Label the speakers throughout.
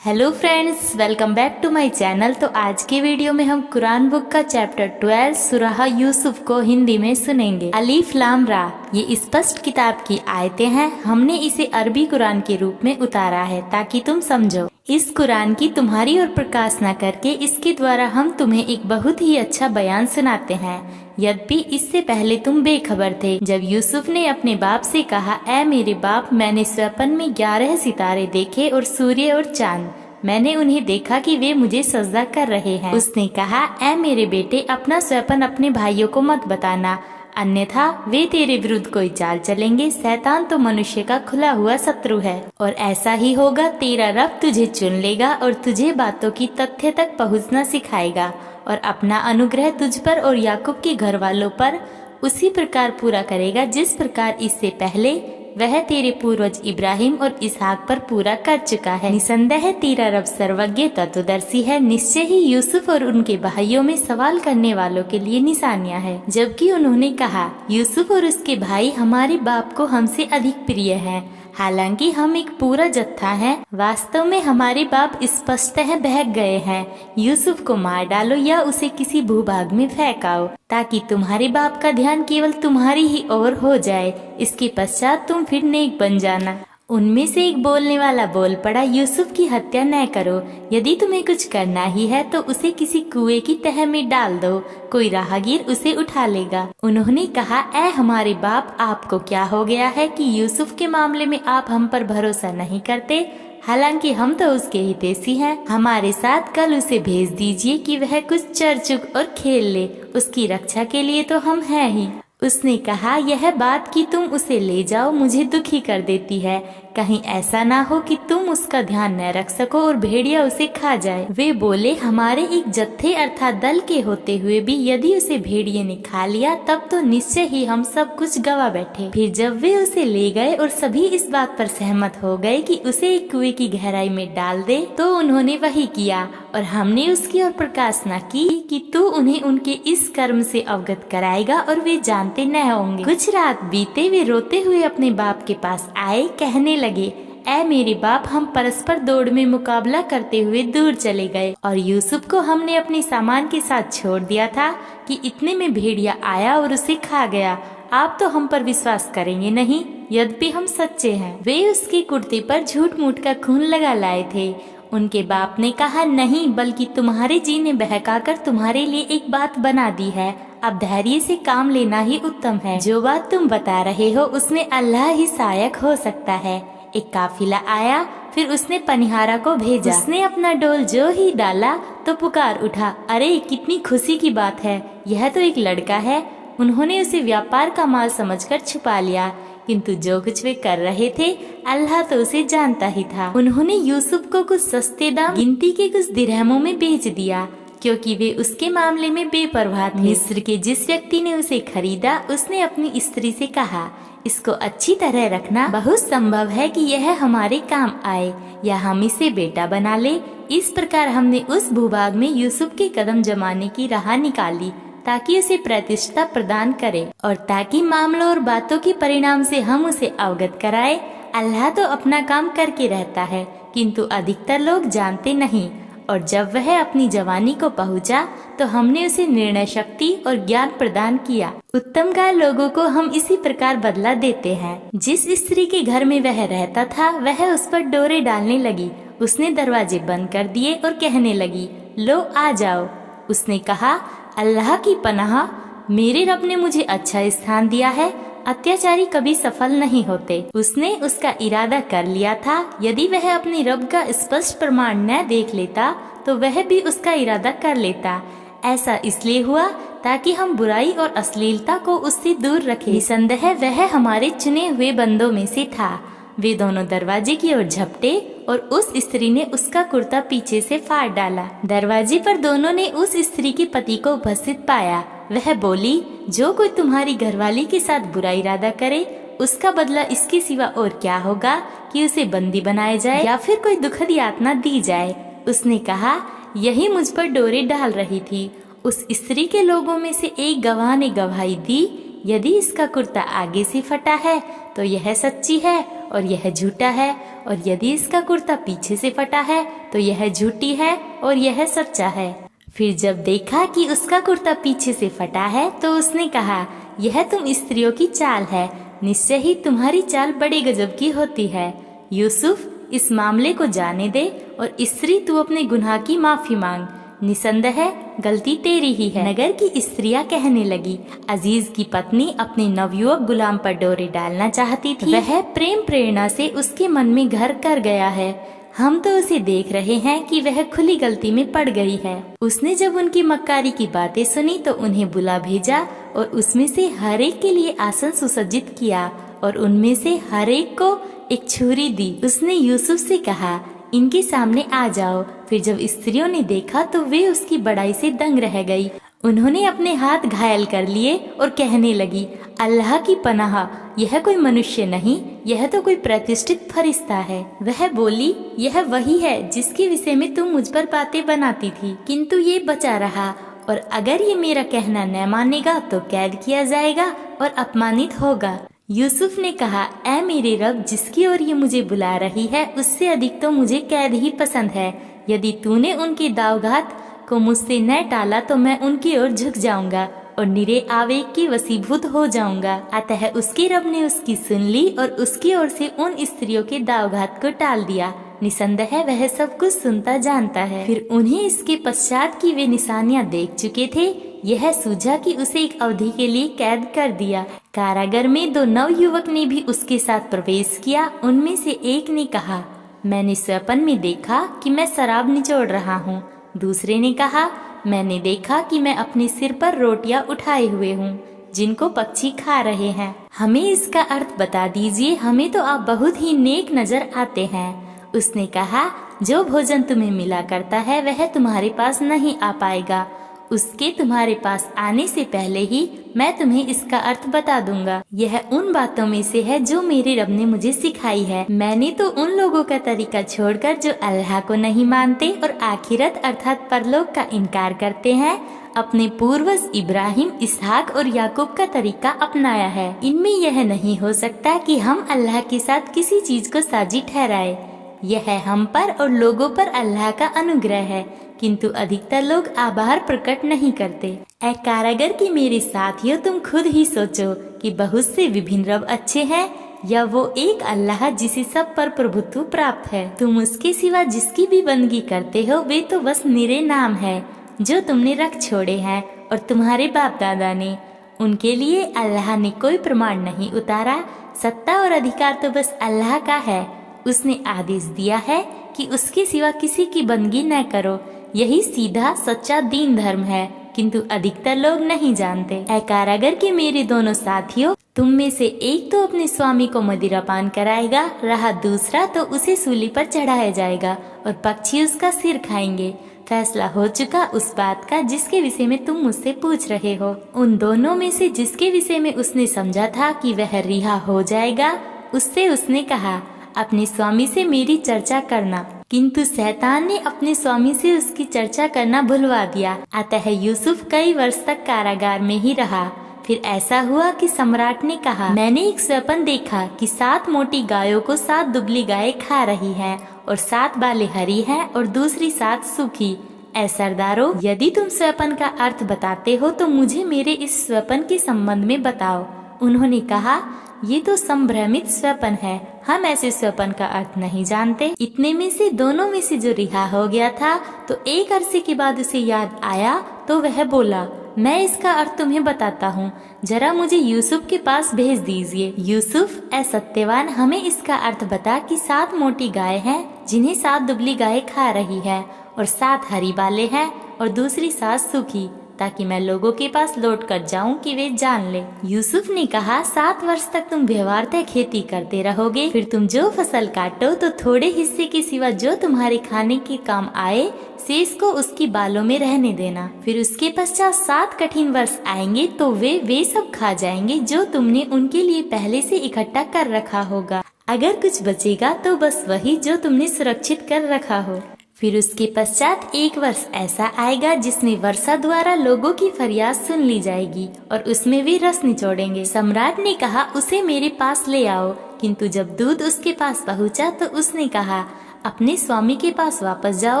Speaker 1: Hello friends, welcome back to my channel. तो आज के वीडियो में हम कुरान बुक का चैप्टर 12 सूरह यूसुफ को हिंदी में सुनेंगे। अलीफ लाम रा ये स्पष्ट किताब की आयतें हैं। हमने इसे अरबी कुरान के रूप में उतारा है ताकि तुम समझो। इस कुरान की तुम्हारी और प्रकाशना करके इसके द्वारा हम तुम्हें एक बहुत ही अच्छा बयान सुनाते हैं। यद्यपि इससे पहले तुम बेखबर थे जब यूसुफ ने अपने बाप से कहा, ऐ मेरे बाप, मैंने स्वप्न में 11 सितारे देखे और सूर्य और चांद। मैंने उन्हें देखा कि वे मुझे सजदा कर रहे हैं। उसने कहा, ऐ मेरे बेटे, अपना स्वप्न अपने भाइयों को मत बताना, अन्यथा वे तेरे विरुद्ध कोई चाल चलेंगे। शैतान तो मनुष्य का खुला हुआ शत्रु है और ऐसा ही होगा। तेरा रब तुझे चुन लेगा और तुझे बातों की तथ्य तक पहुंचना सिखाएगा और अपना अनुग्रह तुझ पर और याकूब के घर वालों पर उसी प्रकार पूरा करेगा जिस प्रकार इससे पहले वह तेरे पूर्वज इब्राहिम और इसहाक पर पूरा कर चुका है। निसंदेह तेरा रब सर्वज्ञ तत्वदर्शी है। निश्चय ही यूसुफ और उनके भाइयों में सवाल करने वालों के लिए निशानियां हैं। जबकि उन्होंने कहा, यूसुफ और उसके भाई हमारे बाप को हमसे अधिक प्रिय हैं, हालांकि हम एक पूरा जत्था हैं। वास्तव में हमारे बाप स्पष्टतः बहक गए हैं। यूसुफ को मार डालो या उसे किसी भूभाग में फेंकाओ ताकि तुम्हारे बाप का ध्यान केवल तुम्हारी ही ओर हो जाए। इसके पश्चात तुम फिर नेक बन जाना। उनमें से एक बोलने वाला बोल पड़ा, यूसुफ की हत्या न करो। यदि तुम्हें कुछ करना ही है तो उसे किसी कुएं की तह में डाल दो, कोई राहगीर उसे उठा लेगा। उन्होंने कहा, ऐ हमारे बाप, आपको क्या हो गया है कि यूसुफ के मामले में आप हम पर भरोसा नहीं करते? हालांकि हम तो उसके हितैषी हैं। हमारे साथ कल उसे भेज दीजिए कि वह कुछ चर चुग और खेल ले। उसकी रक्षा के लिए तो हम हैं ही। उसने कहा, यह बात कि तुम उसे ले जाओ मुझे दुखी कर देती है। कहीं ऐसा ना हो कि तुम उसका ध्यान न रख सको और भेड़िया उसे खा जाए। वे बोले, हमारे एक जत्थे अर्थात दल के होते हुए भी यदि उसे भेड़िए ने खा लिया तब तो निश्चय ही हम सब कुछ गवा बैठे। फिर जब वे उसे ले गए और सभी इस बात पर सहमत हो गए कि उसे एक कुएं की गहराई में डाल दे, तो उन्होंने वही किया और हमने उसकी ओर प्रकाशना की कि तू उन्हें उनके इस कर्म से अवगत कराएगा और वे जानते न होंगे। कुछ रात बीते, वे रोते हुए अपने बाप के पास आए, कहने लगे, ऐ मेरे बाप, हम परस्पर दौड़ में मुकाबला करते हुए दूर चले गए और यूसुफ को हमने अपने सामान के साथ छोड़ दिया था कि इतने में भेड़िया आया और उसे खा गया। आप तो हम पर विश्वास करेंगे नहीं, यद्यपि हम सच्चे हैं। वे उसके कुर्ते पर झूठ मूठ का खून लगा लाए थे। उनके बाप ने कहा, नहीं, बल्कि तुम्हारे जी ने बहकाकर तुम्हारे लिए एक बात बना दी है। अब धैर्य से काम लेना ही उत्तम है। जो बात तुम बता रहे हो उसमें अल्लाह ही सहायक हो सकता है। एक काफिला आया, फिर उसने पनिहारा को भेजा। उसने अपना डोल जो ही डाला तो पुकार उठा, अरे कितनी खुशी की बात है, यह तो एक लड़का है। उन्होंने उसे व्यापार का माल समझकर छुपा लिया, किंतु जो कुछ वे कर रहे थे अल्लाह तो उसे जानता ही था। उन्होंने यूसुफ को कुछ सस्ते दाम, गिनती के कुछ दिरहमों में बेच दिया, क्योंकि वे उसके मामले में बेपरवाह थे। मिस्र के जिस व्यक्ति ने उसे खरीदा उसने अपनी स्त्री से कहा, इसको अच्छी तरह रखना, बहुत संभव है कि यह हमारे काम आए या हम इसे बेटा बना ले। इस प्रकार हमने उस भूभाग में यूसुफ के कदम जमाने की राह निकाली ताकि उसे प्रतिष्ठा प्रदान करे और ताकि मामलों और बातों के परिणाम से हम उसे अवगत कराए। अल्लाह तो अपना काम करके रहता है, किंतु अधिकतर लोग जानते नहीं। और जब वह अपनी जवानी को पहुंचा तो हमने उसे निर्णय शक्ति और ज्ञान प्रदान किया। उत्तमगार लोगों को हम इसी प्रकार बदला देते हैं। जिस स्त्री के घर में वह रहता था वह उस पर डोरे डालने लगी। उसने दरवाजे बंद कर दिए और कहने लगी, लो आ जाओ। उसने कहा, अल्लाह की पनाह, मेरे रब ने मुझे अच्छा स्थान दिया है। अत्याचारी कभी सफल नहीं होते। उसने उसका इरादा कर लिया था। यदि वह अपने रब का स्पष्ट प्रमाण न देख लेता तो वह भी उसका इरादा कर लेता। ऐसा इसलिए हुआ ताकि हम बुराई और अश्लीलता को उससे दूर रखें। निसंदेह वह हमारे चुने हुए बंदों में से था। वे दोनों दरवाजे की ओर झपटे और उस स्त्री ने उसका कुर्ता पीछे से फाड़ डाला। दरवाजे पर दोनों ने उस स्त्री के पति को उपस्थित पाया। वह बोली, जो कोई तुम्हारी घरवाली के साथ बुरा इरादा करे उसका बदला इसके सिवा और क्या होगा कि उसे बंदी बनाया जाए या फिर कोई दुखद यातना दी जाए। उसने कहा, यही मुझ पर डोरे डाल रही थी। उस स्त्री के लोगों में से एक गवाह ने गवाही दी यदि इसका कुर्ता आगे से फटा है तो यह सच्ची है और यह झूठा है, और यदि इसका कुर्ता पीछे से फटा है तो यह झूठी है और यह सच्चा है। फिर जब देखा कि उसका कुर्ता पीछे से फटा है तो उसने कहा, यह तुम स्त्रियों की चाल है, निश्चय ही तुम्हारी चाल बड़े गजब की होती है। यूसुफ, इस मामले को जाने दे और स्त्री तू अपने गुनाह की माफी मांग, निसंदेह गलती तेरी ही है। नगर की स्त्रियां कहने लगी, अजीज की पत्नी अपने नवयुवक गुलाम पर डोरे डालना चाहती थी, वह प्रेम प्रेरणा से उसके मन में घर कर गया है। हम तो उसे देख रहे हैं कि वह खुली गलती में पड़ गई है। उसने जब उनकी मक्कारी की बातें सुनी तो उन्हें बुला भेजा और उसमें से हर एक के लिए आसन सुसज्जित किया और उनमें से हर एक को एक छुरी दी। उसने यूसुफ से कहा, इनके सामने आ जाओ। फिर जब स्त्रियों ने देखा तो वे उसकी बड़ाई से दंग रह गई। उन्होंने अपने हाथ घायल कर लिए और कहने लगी, अल्लाह की पनाह, यह कोई मनुष्य नहीं, यह तो कोई प्रतिष्ठित फरिश्ता है। वह बोली, यह वही है जिसके विषय में तुम मुझ पर बातें बनाती थी, किंतु ये बचा रहा, और अगर ये मेरा कहना न मानेगा तो कैद किया जाएगा और अपमानित होगा। यूसुफ ने कहा, ऐ मेरे रब, जिसकी ओर ये मुझे बुला रही है उससे अधिक तो मुझे कैद ही पसंद है। यदि तूने उनके दावघात को मुझसे न टाला तो मैं उनकी ओर झुक जाऊंगा और निरे आवेग की वसीभूत हो जाऊंगा। अतः उसके रब ने उसकी सुन ली और उसकी ओर से उन स्त्रियों के दावघात को टाल दिया। निसंदेह वह सब कुछ सुनता जानता है। फिर उन्हें इसके पश्चात की वे निशानियां देख चुके थे, यह सूझा कि उसे एक अवधि के लिए कैद कर दिया। कारागार में दो नवयुवक ने भी उसके साथ प्रवेश किया। उनमें से एक ने कहा, मैंने स्वप्न में देखा कि मैं शराब निचोड़ रहा हूँ। दूसरे ने कहा, मैंने देखा कि मैं अपने सिर पर रोटियां उठाए हुए हूँ जिनको पक्षी खा रहे हैं। हमें इसका अर्थ बता दीजिए, हमें तो आप बहुत ही नेक नजर आते हैं। उसने कहा, जो भोजन तुम्हें मिला करता है वह तुम्हारे पास नहीं आ पाएगा, उसके तुम्हारे पास आने से पहले ही मैं तुम्हें इसका अर्थ बता दूंगा। यह उन बातों में से है जो मेरे रब ने मुझे सिखाई है। मैंने तो उन लोगों का तरीका छोड़कर जो अल्लाह को नहीं मानते और आखिरत अर्थात परलोक का इनकार करते हैं, अपने पूर्वज इब्राहिम, इसहाक और याकूब का तरीका अपनाया है। इनमें यह नहीं हो सकता कि हम अल्लाह के साथ किसी चीज को साझी ठहराए। यह हम पर और लोगों पर अल्लाह का अनुग्रह है, किंतु अधिकतर लोग आभार प्रकट नहीं करते। ऐ कारागर की मेरे साथियों, तुम खुद ही सोचो कि बहुत से विभिन्न रब अच्छे हैं या वो एक अल्लाह जिसे सब पर प्रभुत्व प्राप्त है। तुम उसके सिवा जिसकी भी बंदगी करते हो वे तो बस निरे नाम है जो तुमने रख छोड़े हैं और तुम्हारे बाप दादा ने। उनके लिए अल्लाह ने कोई प्रमाण नहीं उतारा। सत्ता और अधिकार तो बस अल्लाह का है। उसने आदेश दिया है कि उसके सिवा किसी की बंदगी न करो। यही सीधा सच्चा दीन धर्म है, किंतु अधिकतर लोग नहीं जानते। ऐ कारागर के मेरे दोनों साथियों, तुम में से एक तो अपने स्वामी को मदिरापान कराएगा, रहा दूसरा तो उसे सूली पर चढ़ाया जाएगा और पक्षी उसका सिर खाएंगे। फैसला हो चुका उस बात का जिसके विषय में तुम मुझसे पूछ रहे हो। उन दोनों में से जिसके विषय में उसने समझा था कि वह रिहा हो जाएगा, उससे उसने कहा, अपने स्वामी से मेरी चर्चा करना। किंतु शैतान ने अपने स्वामी से उसकी चर्चा करना भुलवा दिया। अतः यूसुफ कई वर्ष तक कारागार में ही रहा। फिर ऐसा हुआ कि सम्राट ने कहा, मैंने एक स्वप्न देखा कि 7 मोटी गायों को 7 दुबली गायें खा रही हैं और 7 बालें हरी हैं और दूसरी 7 सूखी। ऐ सरदारों, यदि तुम स्वप्न का अर्थ बताते हो तो मुझे मेरे इस स्वप्न के संबंध में बताओ। उन्होंने कहा, ये तो संभ्रमित स्वप्न है, हम ऐसे स्वप्न का अर्थ नहीं जानते। इतने में से दोनों में से जो रिहा हो गया था तो एक अरसे के बाद उसे याद आया तो वह बोला, मैं इसका अर्थ तुम्हें बताता हूँ, जरा मुझे यूसुफ के पास भेज दीजिए। यूसुफ, ऐ सत्यवान, हमें इसका अर्थ बता कि 7 मोटी गायें हैं जिन्हें 7 दुबली गायें खा रही है और 7 हरी बालें हैं और दूसरी 7 सूखी, ताकि मैं लोगों के पास लौट कर जाऊं कि वे जान ले। यूसुफ ने कहा, 7 वर्ष तक तुम व्यवहारतः खेती करते रहोगे, फिर तुम जो फसल काटो तो थोड़े हिस्से के सिवा जो तुम्हारे खाने के काम आए शेष को उसकी बालों में रहने देना। फिर उसके पश्चात 7 कठिन वर्ष आएंगे तो वे सब खा जाएंगे जो तुमने उनके लिए पहले से इकट्ठा कर रखा होगा। अगर कुछ बचेगा तो बस वही जो तुमने सुरक्षित कर रखा हो। फिर उसके पश्चात 1 वर्ष ऐसा आएगा जिसमें वर्षा द्वारा लोगों की फरियाद सुन ली जाएगी और उसमें वे रस निचोड़ेंगे। सम्राट ने कहा, उसे मेरे पास ले आओ। किंतु जब दूत उसके पास पहुंचा तो उसने कहा, अपने स्वामी के पास वापस जाओ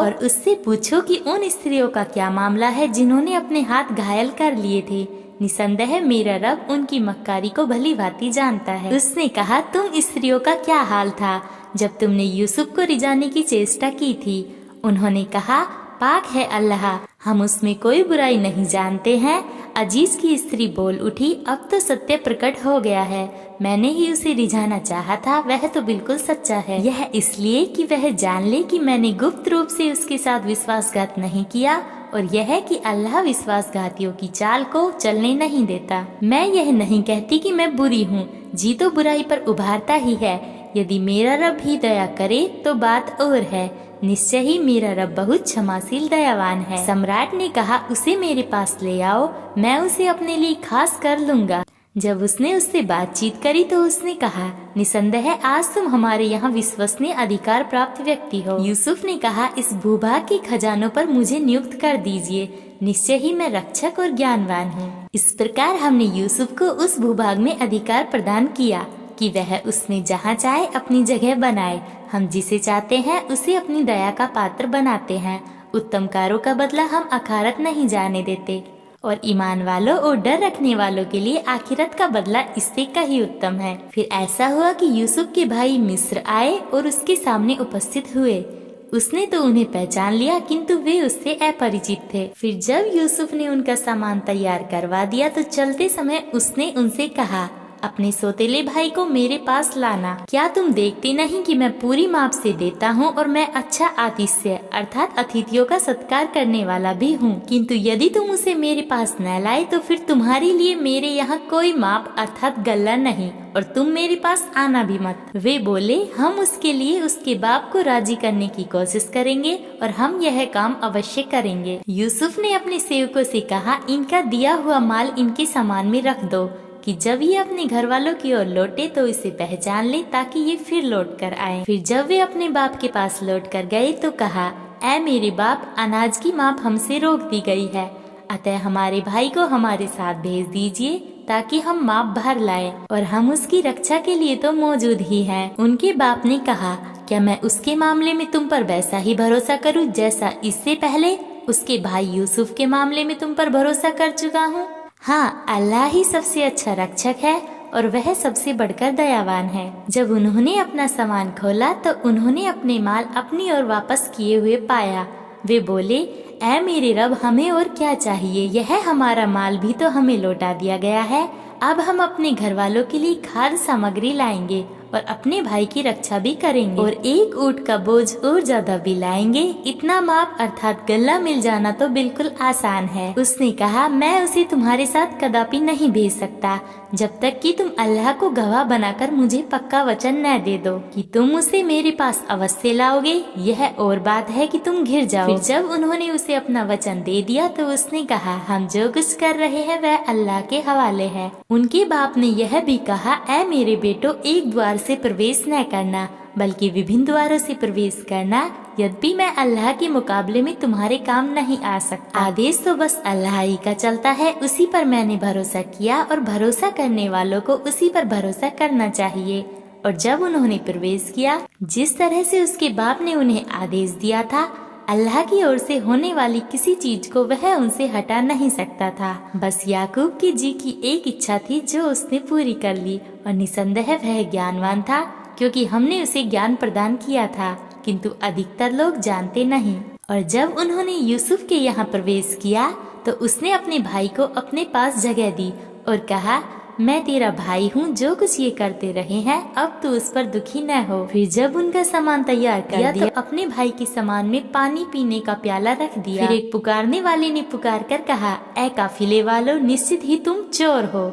Speaker 1: और उससे पूछो कि उन स्त्रियों का क्या मामला है जिन्होंने अपने हाथ घायल कर लिए थे। निसंदेह मेरा रब उनकी मक्कारी को भली भांति जानता है। उसने कहा, तुम स्त्रियों का क्या हाल था जब तुमने यूसुफ को रिझाने की चेष्टा की थी? उन्होंने कहा, पाक है अल्लाह, हम उसमें कोई बुराई नहीं जानते हैं। अजीज की स्त्री बोल उठी, अब तो सत्य प्रकट हो गया है। मैंने ही उसे रिझाना चाहा था, वह तो बिल्कुल सच्चा है। यह इसलिए कि वह जान ले कि मैंने गुप्त रूप से उसके साथ विश्वासघात नहीं किया, और यह कि अल्लाह विश्वासघातियों की चाल को चलने नहीं देता। मैं यह नहीं कहती कि मैं बुरी हूँ, जी तो बुराई पर उभारता ही है। यदि मेरा रब ही दया करे तो बात और है, निश्चय ही मेरा रब बहुत क्षमाशील दयावान है। सम्राट ने कहा, उसे मेरे पास ले आओ, मैं उसे अपने लिए खास कर लूंगा। जब उसने उससे बातचीत करी तो उसने कहा, निसंदेह आज तुम हमारे यहाँ विश्वसनीय अधिकार प्राप्त व्यक्ति हो। यूसुफ ने कहा, इस भूभाग के खजानों पर मुझे नियुक्त कर दीजिए, निश्चय ही मैं रक्षक और ज्ञानवान हूँ। इस प्रकार हमने यूसुफ को उस भूभाग में अधिकार प्रदान किया कि वह उसमें जहाँ चाहे अपनी जगह बनाए। हम जिसे चाहते हैं उसे अपनी दया का पात्र बनाते हैं। उत्तम कार्यों का बदला हम अखारत नहीं जाने देते, और ईमान वालों और डर रखने वालों के लिए आखिरत का बदला इससे कहीं उत्तम है। फिर ऐसा हुआ कि यूसुफ के भाई मिस्र आए और उसके सामने उपस्थित हुए। उसने तो उन्हें पहचान लिया, किंतु वे उससे अपरिचित थे। फिर जब यूसुफ ने उनका सामान तैयार करवा दिया तो चलते समय उसने उनसे कहा, अपने सौतेले भाई को मेरे पास लाना। क्या तुम देखते नहीं कि मैं पूरी माप से देता हूँ और मैं अच्छा आतिथ्य अर्थात अतिथियों का सत्कार करने वाला भी हूँ। किंतु यदि तुम उसे मेरे पास न लाए तो फिर तुम्हारे लिए मेरे यहाँ कोई माप अर्थात गल्ला नहीं, और तुम मेरे पास आना भी मत। वे बोले, हम उसके लिए उसके बाप को राजी करने की कोशिश करेंगे और हम यह काम अवश्य करेंगे। यूसुफ ने अपने सेवकों से कहा, इनका दिया हुआ माल इनके सामान में रख दो कि जब ये अपने घर वालों की ओर लौटे तो इसे पहचान ले, ताकि ये फिर लौट कर आए। फिर जब वे अपने बाप के पास लौट कर गए तो कहा, ऐ मेरे बाप, अनाज की माप हमसे रोक दी गई है, अतः हमारे भाई को हमारे साथ भेज दीजिए ताकि हम माप भर लाए, और हम उसकी रक्षा के लिए तो मौजूद ही हैं। उनके बाप ने कहा, क्या मैं उसके मामले में तुम पर वैसा ही भरोसा करूं जैसा इससे पहले उसके भाई यूसुफ के मामले में तुम पर भरोसा कर चुका हूँ? हाँ, अल्लाह ही सबसे अच्छा रक्षक है और वह सबसे बढ़कर दयावान है। जब उन्होंने अपना सामान खोला तो उन्होंने अपने माल अपनी ओर वापस किए हुए पाया। वे बोले, ऐ मेरे रब, हमें और क्या चाहिए? यह हमारा माल भी तो हमें लौटा दिया गया है। अब हम अपने घर वालों के लिए खाद्य सामग्री लाएंगे और अपने भाई की रक्षा भी करेंगे, और 1 ऊँट का बोझ और ज्यादा भी लाएंगे। इतना माप अर्थात गल्ला मिल जाना तो बिल्कुल आसान है। उसने कहा, मैं उसे तुम्हारे साथ कदापि नहीं भेज सकता जब तक कि तुम अल्लाह को गवाह बनाकर मुझे पक्का वचन न दे दो कि तुम उसे मेरे पास अवश्य लाओगे। यह और बात है कि तुम घिर जाओ। फिर जब उन्होंने उसे अपना वचन दे दिया तो उसने कहा, हम जो कुछ कर रहे हैं वह अल्लाह के हवाले है। उनके बाप ने यह भी कहा, ऐ मेरे बेटो, एक द्वार से प्रवेश न करना बल्कि विभिन्न द्वारों से प्रवेश करना, यद्यपि मैं अल्लाह के मुकाबले में तुम्हारे काम नहीं आ सकता। आदेश तो बस अल्लाह ही का चलता है, उसी पर मैंने भरोसा किया और भरोसा करने वालों को उसी पर भरोसा करना चाहिए। और जब उन्होंने प्रवेश किया, जिस तरह से उसके बाप ने उन्हें आदेश दिया था, अल्लाह की ओर से होने वाली किसी चीज को वह उनसे हटा नहीं सकता था। बस याकूब की जी की एक इच्छा थी जो उसने पूरी कर ली, और निसंदेह वह ज्ञानवान था क्योंकि हमने उसे ज्ञान प्रदान किया था, किंतु अधिकतर लोग जानते नहीं। और जब उन्होंने यूसुफ के यहाँ प्रवेश किया तो उसने अपने भाई को अपने पास जगह दी और कहा, मैं तेरा भाई हूँ, जो कुछ ये करते रहे हैं अब तो उस पर दुखी न हो। फिर जब उनका सामान तैयार कर दिया तो अपने भाई के सामान में पानी पीने का प्याला रख दिया। फिर एक पुकारने वाले ने पुकार कर कहा, ऐ काफिले वालों, निश्चित ही तुम चोर हो।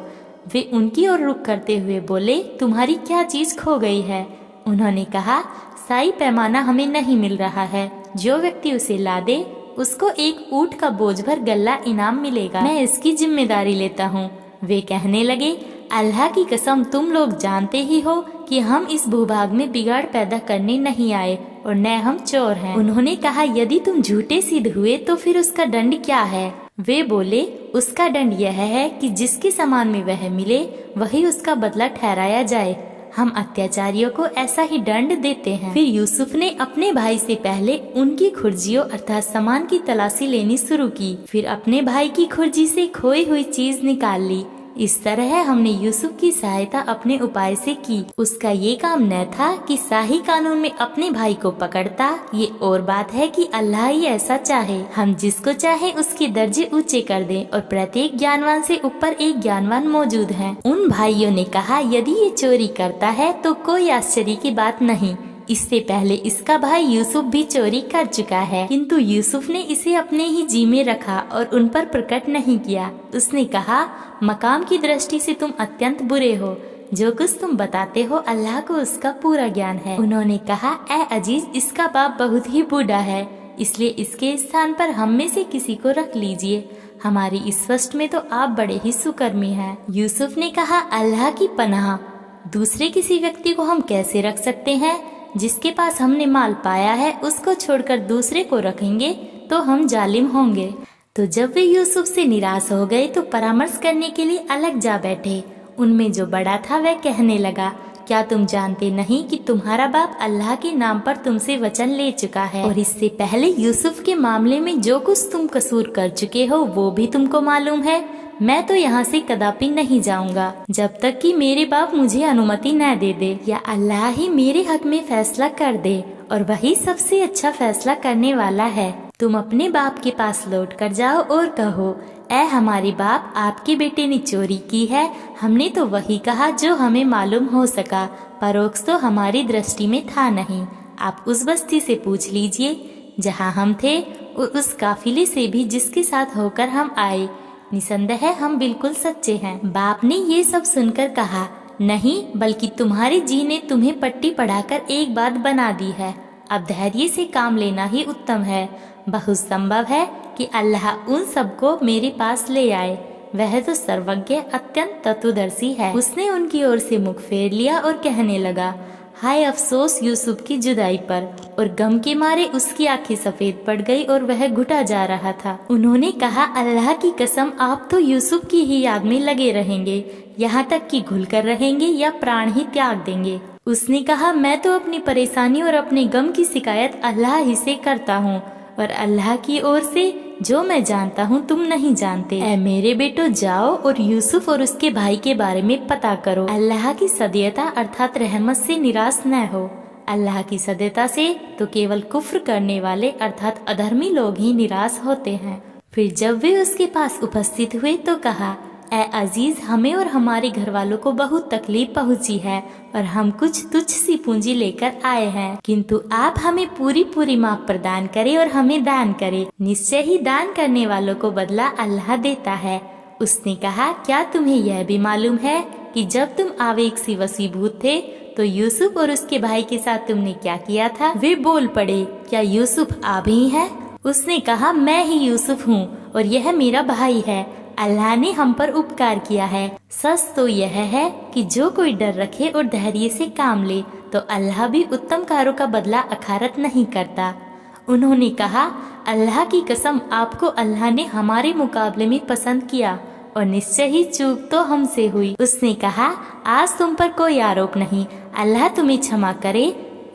Speaker 1: वे उनकी ओर रुख करते हुए बोले, तुम्हारी क्या चीज खो गई है? उन्होंने कहा, साई पैमाना हमें नहीं मिल रहा है, जो व्यक्ति उसे ला दे उसको 1 ऊँट का बोझ भर गल्ला इनाम मिलेगा, मैं इसकी जिम्मेदारी लेता हूँ। वे कहने लगे, अल्लाह की कसम, तुम लोग जानते ही हो कि हम इस भूभाग में बिगाड़ पैदा करने नहीं आए और न हम चोर हैं। उन्होंने कहा, यदि तुम झूठे सिद्ध हुए तो फिर उसका दंड क्या है? वे बोले, उसका दंड यह है कि जिसके समान में वह मिले वही उसका बदला ठहराया जाए। हम अत्याचारियों को ऐसा ही दंड देते हैं। फिर यूसुफ ने अपने भाई से पहले उनकी खुर्जियों अर्थात सामान की तलाशी लेनी शुरू की। फिर अपने भाई की खुर्जी से खोई हुई चीज निकाल ली। इस तरह हमने यूसुफ की सहायता अपने उपाय से की। उसका ये काम न था कि शाही कानून में अपने भाई को पकड़ता, ये और बात है कि अल्लाह ही ऐसा चाहे। हम जिसको चाहे उसके दर्जे ऊंचे कर दें और प्रत्येक ज्ञानवान से ऊपर एक ज्ञानवान मौजूद है। उन भाइयों ने कहा, यदि ये चोरी करता है तो कोई आश्चर्य की बात नहीं। इससे पहले इसका भाई यूसुफ भी चोरी कर चुका है, किंतु यूसुफ ने इसे अपने ही जी में रखा और उन पर प्रकट नहीं किया। उसने कहा, मकाम की दृष्टि से तुम अत्यंत बुरे हो। जो कुछ तुम बताते हो अल्लाह को उसका पूरा ज्ञान है। उन्होंने कहा, ए अजीज, इसका बाप बहुत ही बूढ़ा है, इसलिए इसके स्थान पर हम में से किसी को रख लीजिए। हमारी इस वस्त में तो आप बड़े ही सुकर्मी हैं। यूसुफ ने कहा, अल्लाह की पनाह, दूसरे किसी व्यक्ति को हम कैसे रख सकते हैं? जिसके पास हमने माल पाया है उसको छोड़कर दूसरे को रखेंगे तो हम जालिम होंगे। तो जब वे यूसुफ से निराश हो गए तो परामर्श करने के लिए अलग जा बैठे। उनमें जो बड़ा था वह कहने लगा, क्या तुम जानते नहीं कि तुम्हारा बाप अल्लाह के नाम पर तुमसे वचन ले चुका है और इससे पहले यूसुफ के मामले में जो कुछ तुम कसूर कर चुके हो वो भी तुमको मालूम है। मैं तो यहाँ से कदापि नहीं जाऊंगा जब तक कि मेरे बाप मुझे अनुमति न दे दे या अल्लाह ही मेरे हक में फैसला कर दे, और वही सबसे अच्छा फैसला करने वाला है। तुम अपने बाप के पास लौट कर जाओ और कहो, ऐ हमारे बाप, आपके बेटे ने चोरी की है। हमने तो वही कहा जो हमें मालूम हो सका, परोक्ष तो हमारी दृष्टि में था नहीं। आप उस बस्ती से पूछ लीजिए जहाँ हम थे और उस काफिले से भी जिसके साथ होकर हम आए। निसंदेह हम बिल्कुल सच्चे हैं। बाप ने ये सब सुनकर कहा, नहीं, बल्कि तुम्हारे जी ने तुम्हें पट्टी पढ़ाकर एक बात बना दी है। अब धैर्य से काम लेना ही उत्तम है। बहुत संभव है कि अल्लाह उन सबको मेरे पास ले आए। वह तो सर्वज्ञ अत्यंत तत्वदर्शी है। उसने उनकी ओर से मुख फेर लिया और कहने लगा, हाय अफसोस यूसुफ की जुदाई पर। और गम के मारे उसकी आंखें सफेद पड़ गई और वह घुटा जा रहा था। उन्होंने कहा, अल्लाह की कसम, आप तो यूसुफ की ही याद में लगे रहेंगे, यहाँ तक कि घुल कर रहेंगे या प्राण ही त्याग देंगे। उसने कहा, मैं तो अपनी परेशानी और अपने गम की शिकायत अल्लाह ही से करता हूँ और अल्लाह की ओर से जो मैं जानता हूँ तुम नहीं जानते। ऐ मेरे बेटो, जाओ और यूसुफ और उसके भाई के बारे में पता करो। अल्लाह की सदयता अर्थात रहमत से निराश न हो। अल्लाह की सदयता से तो केवल कुफ्र करने वाले अर्थात अधर्मी लोग ही निराश होते हैं। फिर जब वे उसके पास उपस्थित हुए तो कहा, ऐ अजीज, हमें और हमारे घर वालों को बहुत तकलीफ पहुंची है और हम कुछ तुच्छ सी पूंजी लेकर आए हैं, किंतु आप हमें पूरी पूरी माफ प्रदान करें और हमें दान करें। निश्चय ही दान करने वालों को बदला अल्लाह देता है। उसने कहा, क्या तुम्हें यह भी मालूम है कि जब तुम आवेग से वसीभूत थे तो यूसुफ और उसके भाई के साथ तुमने क्या किया था? वे बोल पड़े, क्या यूसुफ आप ही है? उसने कहा, मैं ही यूसुफ हूँ और यह मेरा भाई है। अल्लाह ने हम पर उपकार किया है। सच तो यह है कि जो कोई डर रखे और धैर्य से काम ले तो अल्लाह भी उत्तम कार्यों का बदला अखारत नहीं करता। उन्होंने कहा, अल्लाह की कसम, आपको अल्लाह ने हमारे मुकाबले में पसंद किया और निश्चय ही चूक तो हमसे हुई। उसने कहा, आज तुम पर कोई आरोप नहीं, अल्लाह तुम्हें क्षमा करे,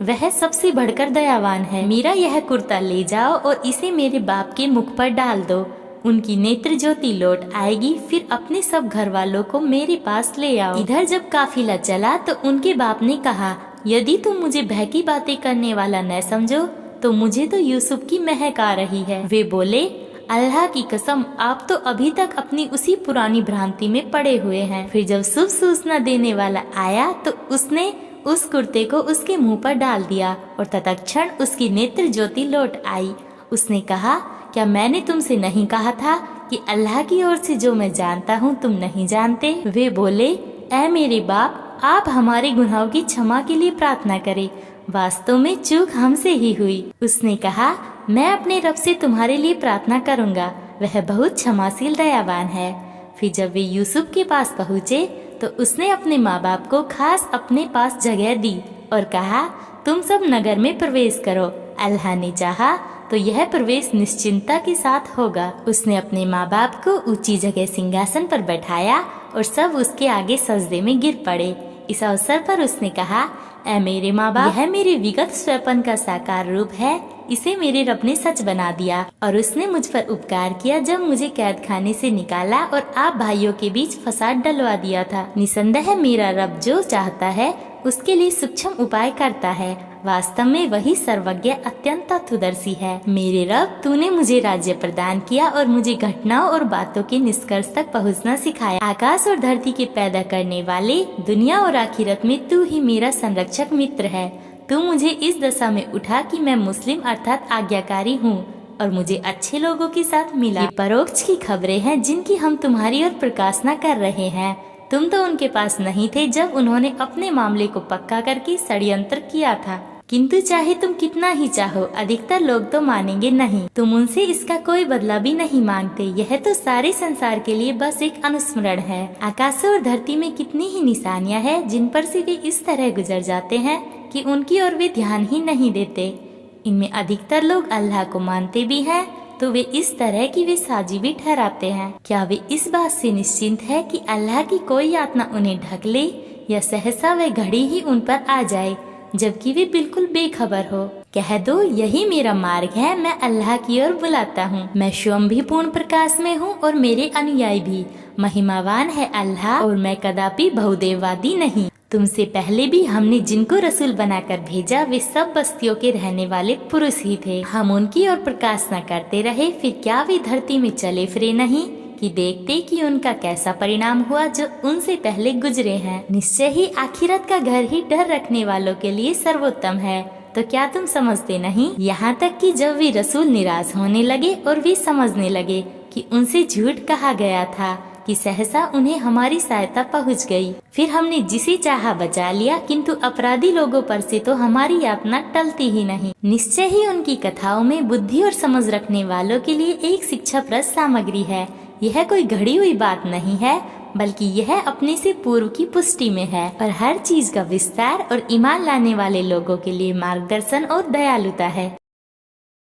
Speaker 1: वह सबसे बढ़कर दयावान है। मेरा यह कुर्ता ले जाओ और इसे मेरे बाप के मुख पर डाल दो, उनकी नेत्र ज्योति लौट आएगी। फिर अपने सब घर वालों को मेरे पास ले आओ। इधर जब काफिला चला तो उनके बाप ने कहा, यदि तुम मुझे भय बातें करने वाला न समझो तो मुझे तो यूसुफ की महक आ रही है। वे बोले, अल्लाह की कसम, आप तो अभी तक अपनी उसी पुरानी भ्रांति में पड़े हुए हैं। फिर जब शुभ सूचना देने वाला आया तो उसने उस कुर्ते को उसके मुंह पर डाल दिया और तत्क्षण उसकी नेत्र ज्योति लौट आई। उसने कहा, क्या मैंने तुमसे नहीं कहा था कि अल्लाह की ओर से जो मैं जानता हूँ तुम नहीं जानते? वे बोले, ऐ मेरे बाप, आप हमारे गुनाहों की क्षमा के लिए प्रार्थना करें, वास्तव में चूक हमसे ही हुई। उसने कहा, मैं अपने रब से तुम्हारे लिए प्रार्थना करूँगा, वह बहुत क्षमाशील दयावान है। फिर जब वे यूसुफ के पास पहुँचे तो उसने अपने माँ बाप को खास अपने पास जगह दी और कहा, तुम सब नगर में प्रवेश करो। अल्लाह ने चाहा तो यह प्रवेश निश्चिंतता के साथ होगा। उसने अपने माँ बाप को ऊंची जगह सिंहासन पर बैठाया और सब उसके आगे सजदे में गिर पड़े। इस अवसर पर उसने कहा, ऐ मेरे माँ बाप, यह मेरे विगत स्वप्न का साकार रूप है। इसे मेरे रब ने सच बना दिया और उसने मुझ पर उपकार किया जब मुझे कैद खाने से निकाला और आप भाइयों के बीच फसाद डलवा दिया था। निसंदेह मेरा रब जो चाहता है उसके लिए सूक्ष्म उपाय करता है। वास्तव में वही सर्वज्ञ अत्यंत तत्वदर्शी है। मेरे रब, तूने मुझे राज्य प्रदान किया और मुझे घटनाओं और बातों के निष्कर्ष तक पहुंचना सिखाया। आकाश और धरती के पैदा करने वाले, दुनिया और आखिरत में तू ही मेरा संरक्षक मित्र है। तू मुझे इस दशा में उठा कि मैं मुस्लिम अर्थात आज्ञाकारी हूँ और मुझे अच्छे लोगों के साथ मिला। ये परोक्ष की खबरें हैं जिनकी हम तुम्हारी ओर प्रकाशना कर रहे हैं। तुम तो उनके पास नहीं थे जब उन्होंने अपने मामले को पक्का करके षड्यंत्र किया था, किंतु चाहे तुम कितना ही चाहो अधिकतर लोग तो मानेंगे नहीं। तुम उनसे इसका कोई बदला भी नहीं मांगते। यह तो सारे संसार के लिए बस एक अनुस्मरण है। आकाश और धरती में कितनी ही निशानियां हैं जिन पर से वे इस तरह गुजर जाते हैं कि उनकी ओर वे ध्यान ही नहीं देते। इनमें अधिकतर लोग अल्लाह को मानते भी हैं तो वे इस तरह की वे साजी भी ठहराते हैं। क्या वे इस बात से निश्चिंत है कि अल्लाह की कोई यातना उन्हें ढक ले या सहसा वह घड़ी ही उन पर आ जाए जबकि वे बिल्कुल बेखबर हो। कह दो, यही मेरा मार्ग है, मैं अल्लाह की ओर बुलाता हूँ। मैं स्वयं भी पूर्ण प्रकाश में हूँ और मेरे अनुयायी भी। महिमावान है अल्लाह और मैं कदापि बहुदेववादी नहीं। तुमसे पहले भी हमने जिनको रसूल बनाकर भेजा वे सब बस्तियों के रहने वाले पुरुष ही थे। हम उनकी ओर प्रकाश न करते रहे, फिर क्या वे धरती में चले फिरे नहीं कि देखते कि उनका कैसा परिणाम हुआ जो उनसे पहले गुजरे हैं। निश्चय ही आखिरत का घर ही डर रखने वालों के लिए सर्वोत्तम है। तो क्या तुम समझते नहीं? यहाँ तक कि जब वे रसूल निराश होने लगे और वे समझने लगे कि उनसे झूठ कहा गया था कि सहसा उन्हें हमारी सहायता पहुँच गई। फिर हमने जिसे चाहा बचा लिया, किंतु अपराधी लोगों पर से तो हमारी यातना टलती ही नहीं। निश्चय ही उनकी कथाओं में बुद्धि और समझ रखने वालों के लिए एक शिक्षाप्रद सामग्री है। यह कोई घड़ी हुई बात नहीं है, बल्कि यह अपने से पूर्व की पुष्टि में है और हर चीज का विस्तार और ईमान लाने वाले लोगों के लिए मार्गदर्शन और दयालुता है।